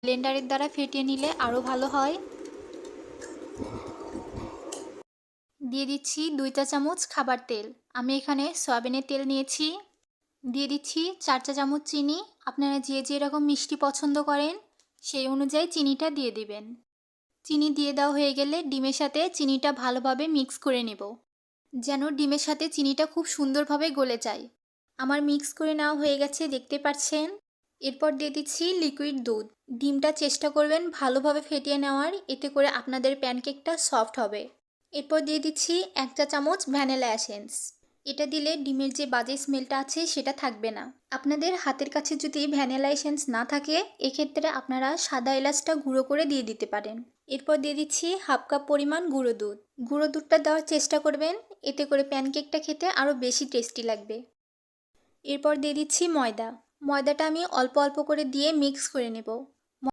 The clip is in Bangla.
ব্লেন্ডারের দ্বারা ফেটিয়ে নিলে আরও ভালো হয়। দিয়ে দিচ্ছি 2 চা চামচ খাবার তেল। আমি এখানে সয়াবিনের তেল নিয়েছি। দিয়ে দিচ্ছি 4 চা চামচ চিনি। আপনারা যে যেরকম মিষ্টি পছন্দ করেন সেই অনুযায়ী চিনিটা দিয়ে দিবেন। চিনি দিয়ে দেওয়া হয়ে গেলে ডিমের সাথে চিনিটা ভালোভাবে মিক্স করে নেব, যেন ডিমের সাথে চিনিটা খুব সুন্দরভাবে গলে যায়। আমার মিক্স করে নেওয়া হয়ে গেছে, দেখতে পাচ্ছেন। এরপর দিয়ে দিচ্ছি লিকুইড দুধ। ডিমটা চেষ্টা করবেন ভালোভাবে ফেটিয়ে নেওয়ার, এতে করে আপনাদের প্যানকেকটা সফট হবে। এরপর দিয়ে দিচ্ছি 1 চা চামচ ভ্যানিলা এসেন্স। এটা দিলে ডিমের যে বাজে স্মেলটা আছে সেটা থাকবে না। আপনাদের হাতের কাছে যদি ভ্যানিলা এসেন্স না থাকে, এক্ষেত্রে আপনারা সাদা এলাচটা গুঁড়ো করে দিয়ে দিতে পারেন। এরপর দিয়ে দিচ্ছি হাফ কাপ পরিমাণ গুঁড়ো দুধ। গুঁড়ো দুধটা দেওয়ার চেষ্টা করবেন, এতে করে প্যানকেকটা খেতে আরও বেশি টেস্টি লাগবে। এরপর দিয়ে দিচ্ছি ময়দা। ময়দাটা আমি অল্প অল্প করে দিয়ে মিক্স করে নেব।